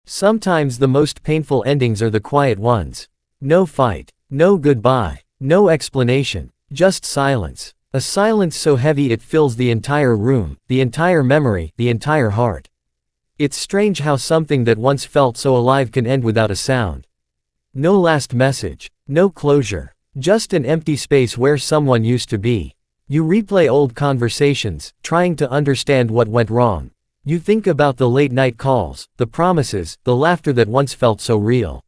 Sometimes the most painful endings are the quiet ones. No fight. No goodbye. No explanation. Just silence. A silence so heavy it fills the entire room, the entire memory, the entire heart. It's strange how something that once felt so alive can end without a sound. No last message. No closure. Just an empty space where someone used to be. You replay old conversations, trying to understand what went wrong. You think about the late-night calls, the promises, the laughter that once felt so real.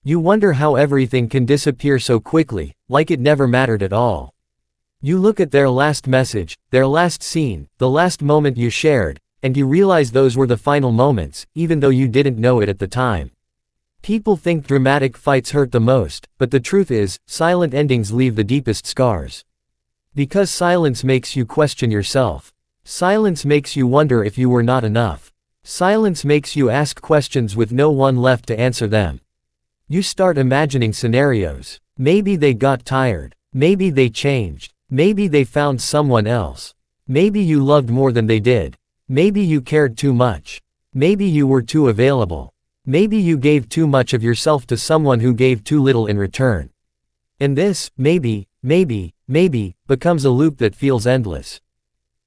You wonder how everything can disappear so quickly, like it never mattered at all. You look at their last message, their last scene, the last moment you shared, and you realize those were the final moments, even though you didn't know it at the time. People think dramatic fights hurt the most, but the truth is, silent endings leave the deepest scars. Because silence makes you question yourself. Silence makes you wonder if you were not enough. Silence makes you ask questions with no one left to answer them. You start imagining scenarios. Maybe they got tired. Maybe they changed. Maybe they found someone else. Maybe you loved more than they did. Maybe you cared too much. Maybe you were too available. Maybe you gave too much of yourself to someone who gave too little in return. And this, maybe, becomes a loop that feels endless.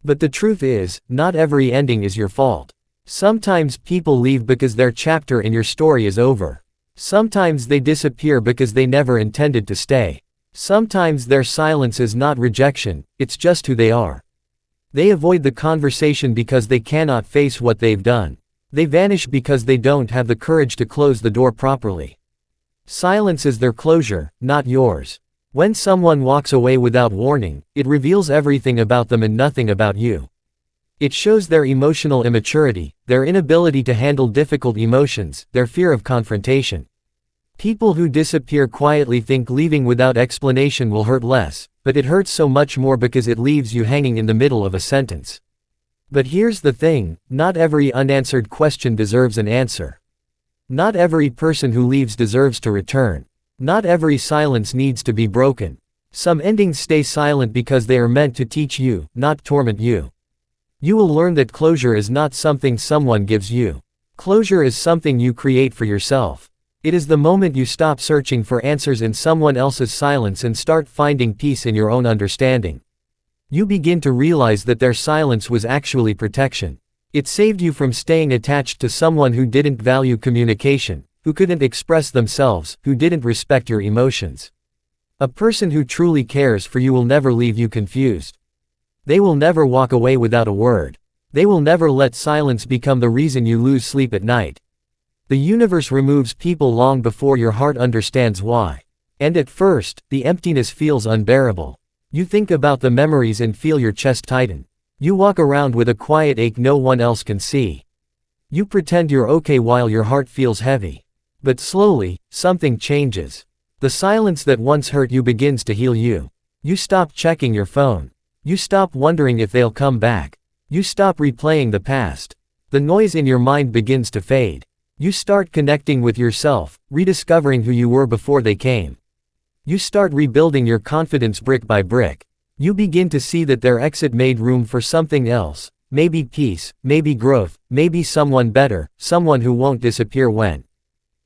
But the truth is, not every ending is your fault. Sometimes people leave because their chapter in your story is over. Sometimes they disappear because they never intended to stay. Sometimes their silence is not rejection, it's just who they are. They avoid the conversation because they cannot face what they've done. They vanish because they don't have the courage to close the door properly. Silence is their closure, not yours. When someone walks away without warning, it reveals everything about them and nothing about you. It shows their emotional immaturity, their inability to handle difficult emotions, their fear of confrontation. People who disappear quietly think leaving without explanation will hurt less, but it hurts so much more because it leaves you hanging in the middle of a sentence. But here's the thing, not every unanswered question deserves an answer. Not every person who leaves deserves to return. Not every silence needs to be broken. Some endings stay silent because they are meant to teach you, not torment you. You will learn that closure is not something someone gives you. Closure is something you create for yourself. It is the moment you stop searching for answers in someone else's silence and start finding peace in your own understanding. You begin to realize that their silence was actually protection. It saved you from staying attached to someone who didn't value communication, who couldn't express themselves, who didn't respect your emotions. A person who truly cares for you will never leave you confused. They will never walk away without a word. They will never let silence become the reason you lose sleep at night. The universe removes people long before your heart understands why. And at first, the emptiness feels unbearable. You think about the memories and feel your chest tighten. You walk around with a quiet ache no one else can see. You pretend you're okay while your heart feels heavy. But slowly, something changes. The silence that once hurt you begins to heal you. You stop checking your phone. You stop wondering if they'll come back. You stop replaying the past. The noise in your mind begins to fade. You start connecting with yourself, rediscovering who you were before they came. You start rebuilding your confidence brick by brick. You begin to see that their exit made room for something else, maybe peace, maybe growth, maybe someone better, someone who won't disappear when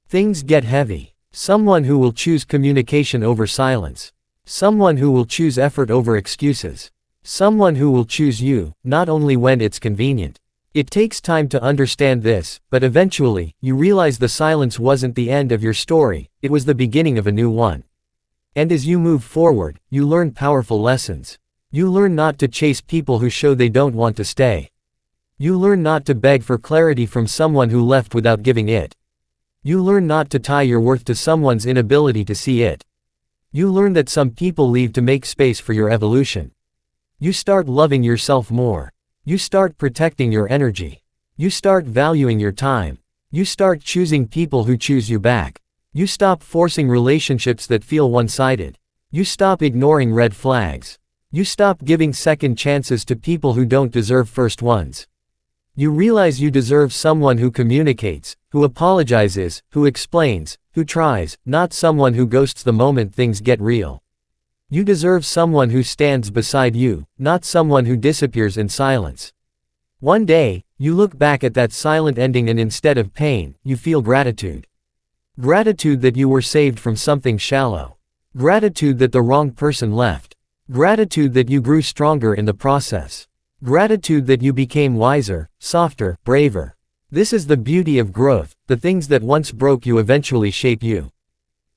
things get heavy. Someone who will choose communication over silence. Someone who will choose effort over excuses. Someone who will choose you, not only when it's convenient. It takes time to understand this, but eventually, you realize the silence wasn't the end of your story, it was the beginning of a new one. And as you move forward, you learn powerful lessons. You learn not to chase people who show they don't want to stay. You learn not to beg for clarity from someone who left without giving it. You learn not to tie your worth to someone's inability to see it. You learn that some people leave to make space for your evolution. You start loving yourself more. You start protecting your energy. You start valuing your time. You start choosing people who choose you back. You stop forcing relationships that feel one-sided. You stop ignoring red flags. You stop giving second chances to people who don't deserve first ones. You realize you deserve someone who communicates, who apologizes, who explains, who tries, not someone who ghosts the moment things get real. You deserve someone who stands beside you, not someone who disappears in silence. One day, You look back at that silent ending and instead of pain, you feel gratitude. Gratitude that you were saved from something shallow. Gratitude that the wrong person left. Gratitude that you grew stronger in the process. Gratitude that you became wiser, softer, braver. This is the beauty of growth, the things that once broke you eventually shape you.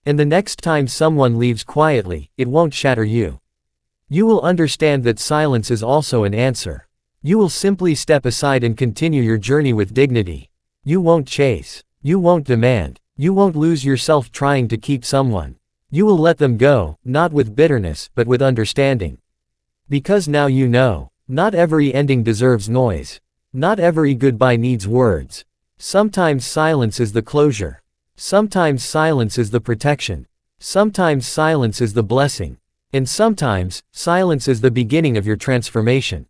And the next time someone leaves quietly, it won't shatter you. You will understand that silence is also an answer. You will simply step aside and continue your journey with dignity. You won't chase. You won't demand. You won't lose yourself trying to keep someone. You will let them go, not with bitterness, but with understanding. Because now you know, not every ending deserves noise. Not every goodbye needs words. Sometimes silence is the closure. Sometimes silence is the protection. Sometimes silence is the blessing. And sometimes, silence is the beginning of your transformation.